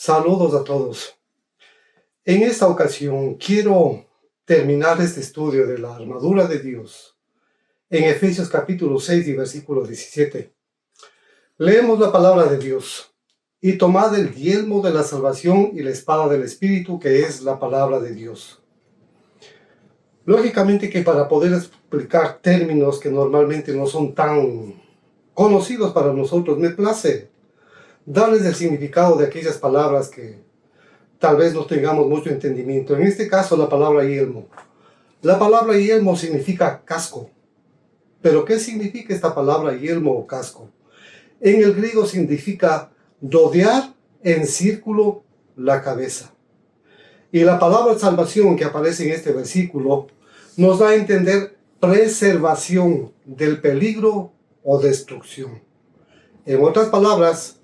Saludos a todos. En esta ocasión quiero terminar este estudio de la armadura de Dios en Efesios capítulo 6 y versículo 17. Leemos la palabra de Dios. Y tomad el yelmo de la salvación y la espada del Espíritu, que es la palabra de Dios. Lógicamente que para poder explicar términos que normalmente no son tan conocidos para nosotros, me place darles el significado de aquellas palabras que tal vez no tengamos mucho entendimiento. En este caso, la palabra yelmo. La palabra yelmo significa casco. ¿Pero qué significa esta palabra yelmo o casco? En el griego significa rodear en círculo la cabeza. Y la palabra salvación que aparece en este versículo nos da a entender preservación del peligro o destrucción. En otras palabras,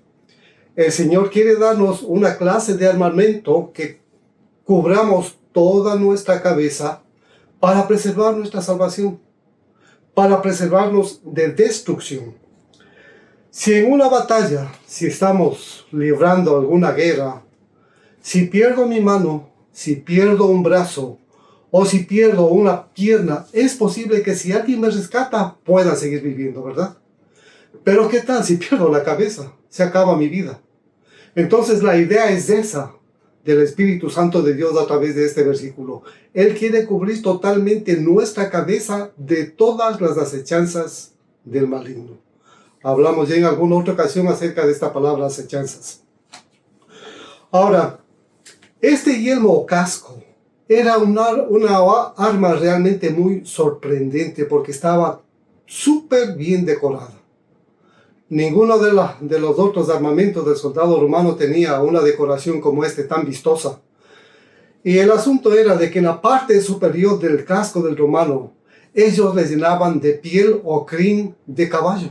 el Señor quiere darnos una clase de armamento que cubramos toda nuestra cabeza para preservar nuestra salvación, para preservarnos de destrucción. Si en una batalla, si estamos librando alguna guerra, si pierdo mi mano, si pierdo un brazo o si pierdo una pierna, es posible que si alguien me rescata pueda seguir viviendo, ¿verdad? Pero ¿qué tal si pierdo la cabeza? Se acaba mi vida. Entonces la idea es esa del Espíritu Santo de Dios a través de este versículo. Él quiere cubrir totalmente nuestra cabeza de todas las acechanzas del maligno. Hablamos ya en alguna otra ocasión acerca de esta palabra acechanzas. Ahora, este yelmo o casco era una arma realmente muy sorprendente porque estaba súper bien decorada. Ninguno de los otros armamentos del soldado romano tenía una decoración como este tan vistosa. Y el asunto era de que en la parte superior del casco del romano, ellos le llenaban de piel o crin de caballo,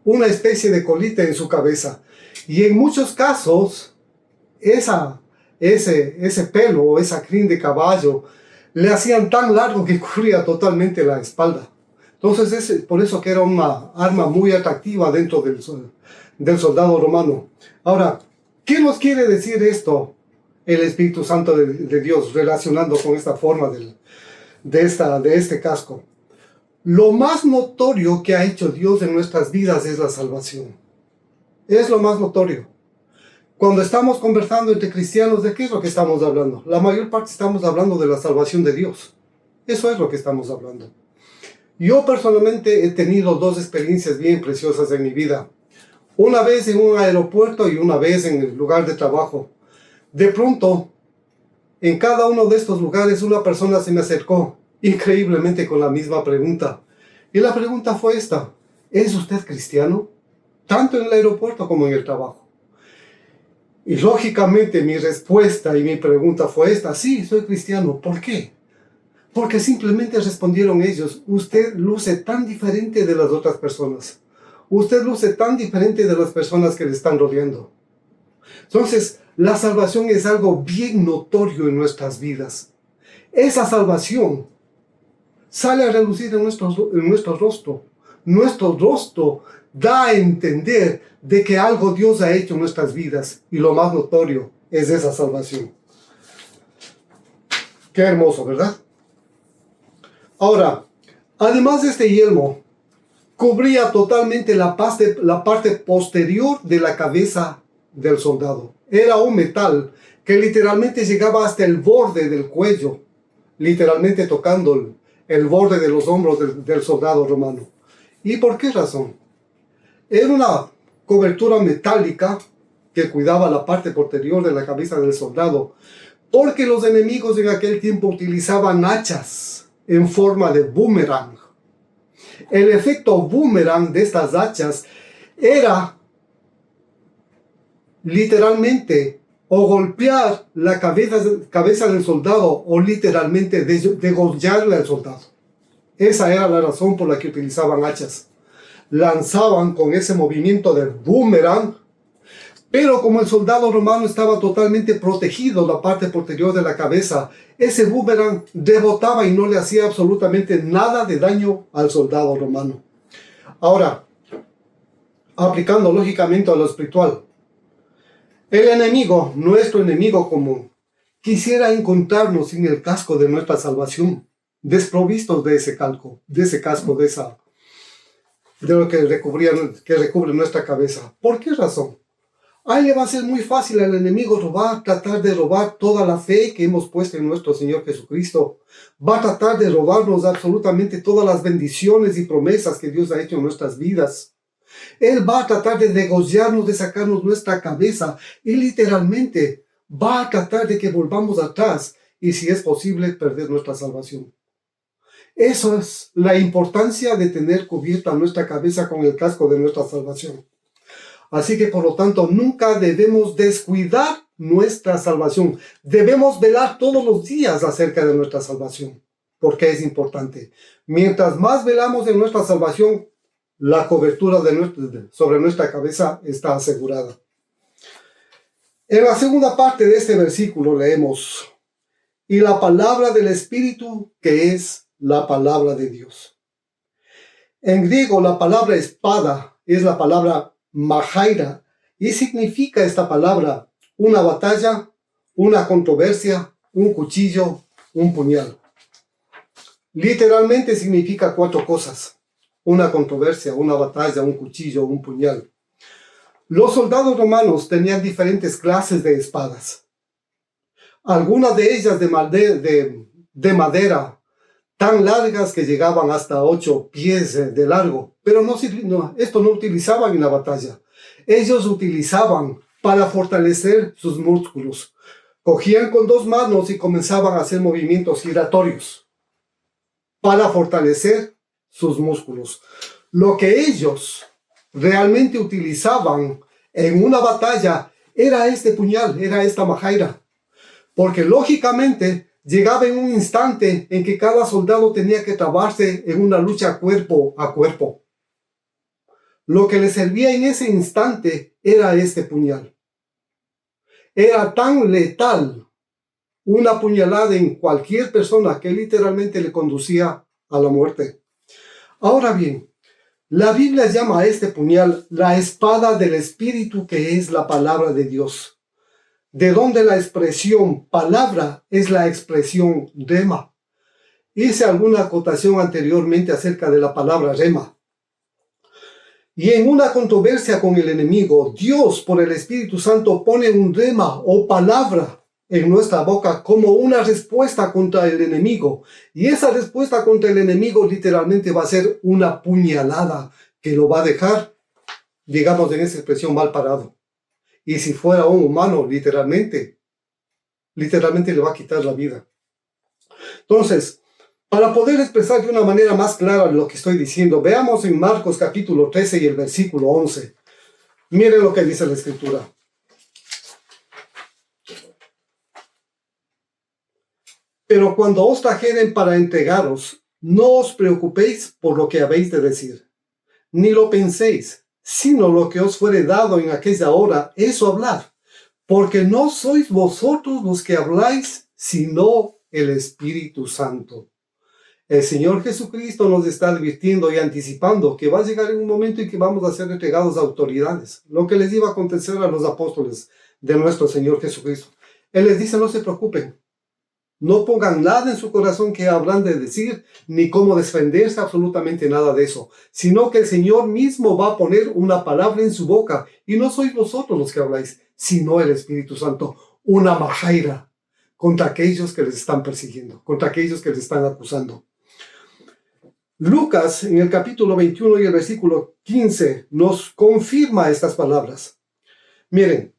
una especie de colita en su cabeza. Y en muchos casos, ese pelo o esa crin de caballo le hacían tan largo que cubría totalmente la espalda. Entonces es por eso que era una arma muy atractiva dentro del soldado romano. Ahora, ¿qué nos quiere decir esto el Espíritu Santo de Dios relacionando con esta forma de este casco? Lo más notorio que ha hecho Dios en nuestras vidas es la salvación. Es lo más notorio. Cuando estamos conversando entre cristianos, ¿de qué es lo que estamos hablando? La mayor parte estamos hablando de la salvación de Dios. Eso es lo que estamos hablando. Yo personalmente he tenido dos experiencias bien preciosas en mi vida. Una vez en un aeropuerto y una vez en el lugar de trabajo. De pronto, en cada uno de estos lugares una persona se me acercó, increíblemente con la misma pregunta. Y la pregunta fue esta: ¿es usted cristiano? Tanto en el aeropuerto como en el trabajo. Y lógicamente mi respuesta y mi pregunta fue esta: sí, soy cristiano. ¿Por qué? Porque simplemente respondieron ellos: usted luce tan diferente de las otras personas. Usted luce tan diferente de las personas que le están rodeando. Entonces, la salvación es algo bien notorio en nuestras vidas. Esa salvación sale a relucir en nuestro rostro. Nuestro rostro da a entender de que algo Dios ha hecho en nuestras vidas. Y lo más notorio es esa salvación. Qué hermoso, ¿verdad? Ahora, además de este yelmo, cubría totalmente la parte posterior de la cabeza del soldado. Era un metal que literalmente llegaba hasta el borde del cuello, literalmente tocando el borde de los hombros del soldado romano. ¿Y por qué razón? Era una cobertura metálica que cuidaba la parte posterior de la cabeza del soldado, porque los enemigos en aquel tiempo utilizaban hachas en forma de boomerang. El efecto boomerang de estas hachas era literalmente o golpear la cabeza del soldado o literalmente degollarle al soldado. Esa era la razón por la que utilizaban hachas. Lanzaban con ese movimiento de boomerang, pero como el soldado romano estaba totalmente protegido, la parte posterior de la cabeza, ese boomerang rebotaba y no le hacía absolutamente nada de daño al soldado romano. Ahora, aplicando lógicamente a lo espiritual, El enemigo, nuestro enemigo común, quisiera encontrarnos sin el casco de nuestra salvación, desprovistos de ese casco, de lo que recubre nuestra cabeza. ¿Por qué razón? A él le va a ser muy fácil al enemigo tratar de robar toda la fe que hemos puesto en nuestro Señor Jesucristo. Va a tratar de robarnos absolutamente todas las bendiciones y promesas que Dios ha hecho en nuestras vidas. Él va a tratar de degollarnos, de sacarnos nuestra cabeza y literalmente va a tratar de que volvamos atrás y, si es posible, perder nuestra salvación. Eso es la importancia de tener cubierta nuestra cabeza con el casco de nuestra salvación. Así que, por lo tanto, nunca debemos descuidar nuestra salvación. Debemos velar todos los días acerca de nuestra salvación, porque es importante. Mientras más velamos en nuestra salvación, la cobertura sobre nuestra cabeza está asegurada. En la segunda parte de este versículo leemos: y la palabra del Espíritu, que es la palabra de Dios. En griego, la palabra espada es la palabra mahaira, y significa esta palabra una batalla, una controversia, un cuchillo, un puñal. Literalmente significa 4 cosas: una controversia, una batalla, un cuchillo, un puñal. Los soldados romanos tenían diferentes clases de espadas. Algunas de ellas de madera, tan largas que llegaban hasta 8 pies de largo. Pero esto no utilizaban en la batalla. Ellos utilizaban para fortalecer sus músculos. Cogían con 2 manos y comenzaban a hacer movimientos giratorios para fortalecer sus músculos. Lo que ellos realmente utilizaban en una batalla era este puñal, era esta mahaira. Porque lógicamente llegaba en un instante en que cada soldado tenía que trabarse en una lucha cuerpo a cuerpo. Lo que le servía en ese instante era este puñal. Era tan letal una puñalada en cualquier persona que literalmente le conducía a la muerte. Ahora bien, la Biblia llama a este puñal la espada del Espíritu, que es la palabra de Dios. De donde la expresión palabra es la expresión rema. Hice alguna acotación anteriormente acerca de la palabra rema. Y en una controversia con el enemigo, Dios por el Espíritu Santo pone un rema o palabra en nuestra boca como una respuesta contra el enemigo. Y esa respuesta contra el enemigo literalmente va a ser una puñalada que lo va a dejar, digamos en esa expresión, mal parado. Y si fuera un humano, literalmente le va a quitar la vida. Entonces, para poder expresar de una manera más clara lo que estoy diciendo, veamos en Marcos capítulo 13 y el versículo 11. Miren lo que dice la Escritura. Pero cuando os trajeren para entregaros, no os preocupéis por lo que habéis de decir, ni lo penséis, sino lo que os fuere dado en aquella hora, eso hablad, porque no sois vosotros los que habláis, sino el Espíritu Santo. El Señor Jesucristo nos está advirtiendo y anticipando que va a llegar en un momento en que vamos a ser entregados a autoridades, lo que les iba a acontecer a los apóstoles de nuestro Señor Jesucristo. Él les dice: no se preocupen, no pongan nada en su corazón que habrán de decir, ni cómo defenderse, absolutamente nada de eso, sino que el Señor mismo va a poner una palabra en su boca, y no sois vosotros los que habláis, sino el Espíritu Santo, una mahaira contra aquellos que les están persiguiendo, contra aquellos que les están acusando. Lucas, en el capítulo 21 y el versículo 15, nos confirma estas palabras. Miren: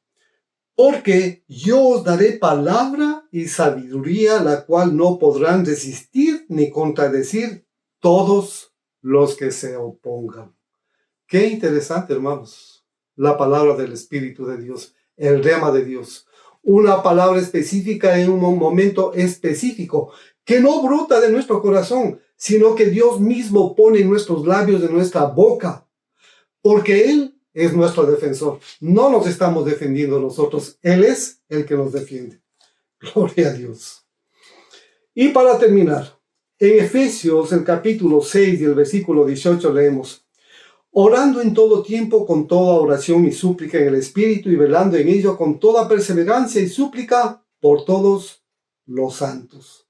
porque yo os daré palabra y sabiduría, la cual no podrán resistir ni contradecir todos los que se opongan. Qué interesante, hermanos, la palabra del Espíritu de Dios, el rema de Dios. Una palabra específica en un momento específico, que no brota de nuestro corazón, sino que Dios mismo pone en nuestros labios, en nuestra boca, porque Él es nuestro defensor. No nos estamos defendiendo nosotros, Él es el que nos defiende. Gloria a Dios. Y para terminar, en Efesios, el capítulo 6 y el versículo 18 leemos: orando en todo tiempo con toda oración y súplica en el Espíritu y velando en ello con toda perseverancia y súplica por todos los santos.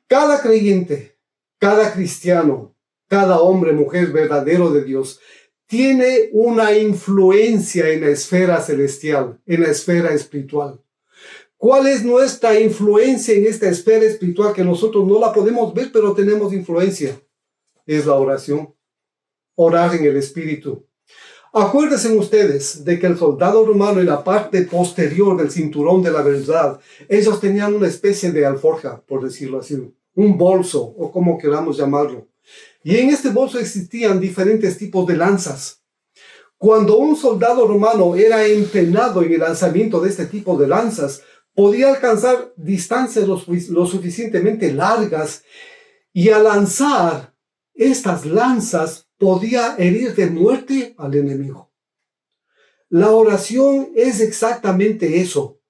Cada creyente, cada cristiano, cada hombre, mujer verdadero de Dios, tiene una influencia en la esfera celestial, en la esfera espiritual. ¿Cuál es nuestra influencia en esta esfera espiritual que nosotros no la podemos ver, pero tenemos influencia? Es la oración. Orar en el Espíritu. Acuérdense ustedes de que el soldado romano en la parte posterior del cinturón de la verdad, ellos tenían una especie de alforja, por decirlo así, un bolso o como queramos llamarlo. Y en este bolso existían diferentes tipos de lanzas. Cuando un soldado romano era entrenado en el lanzamiento de este tipo de lanzas, podía alcanzar distancias lo suficientemente largas y al lanzar estas lanzas podía herir de muerte al enemigo. La oración es exactamente eso,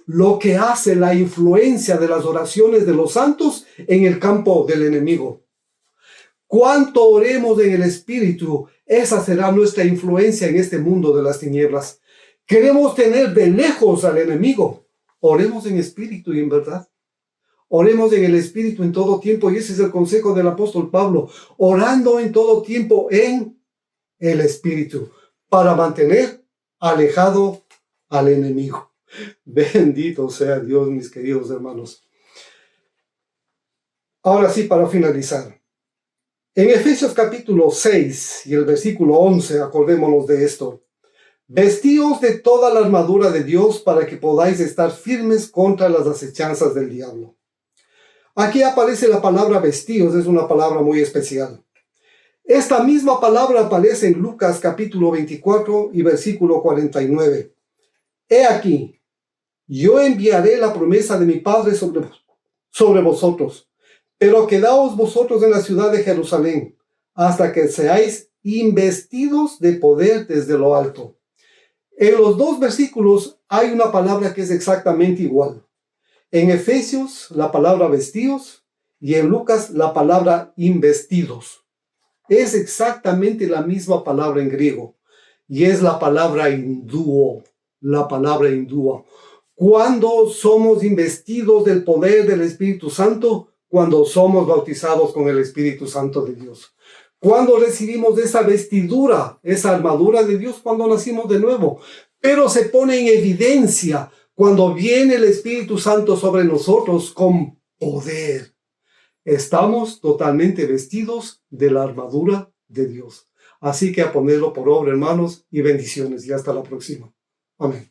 lo que hace la influencia de las oraciones de los santos en el campo del enemigo. Cuánto oremos en el Espíritu, esa será nuestra influencia en este mundo de las tinieblas. Queremos tener de lejos al enemigo. Oremos en espíritu y en verdad. Oremos en el Espíritu en todo tiempo, y ese es el consejo del apóstol Pablo, orando en todo tiempo en el Espíritu, para mantener alejado al enemigo. Bendito sea Dios, mis queridos hermanos. Ahora sí, para finalizar. En Efesios capítulo 6 y el versículo 11, acordémonos de esto. Vestíos de toda la armadura de Dios para que podáis estar firmes contra las acechanzas del diablo. Aquí aparece la palabra vestíos, es una palabra muy especial. Esta misma palabra aparece en Lucas capítulo 24 y versículo 49. He aquí, yo enviaré la promesa de mi Padre sobre vosotros, pero quedaos vosotros en la ciudad de Jerusalén, hasta que seáis investidos de poder desde lo alto. En los dos versículos hay una palabra que es exactamente igual. En Efesios, la palabra vestíos, y en Lucas, la palabra investidos. Es exactamente la misma palabra en griego, y es la palabra indúo, Cuando somos investidos del poder del Espíritu Santo, cuando somos bautizados con el Espíritu Santo de Dios. Cuando recibimos esa vestidura, esa armadura de Dios, cuando nacimos de nuevo. Pero se pone en evidencia cuando viene el Espíritu Santo sobre nosotros con poder. Estamos totalmente vestidos de la armadura de Dios. Así que a ponerlo por obra, hermanos, y bendiciones. Y hasta la próxima. Amén.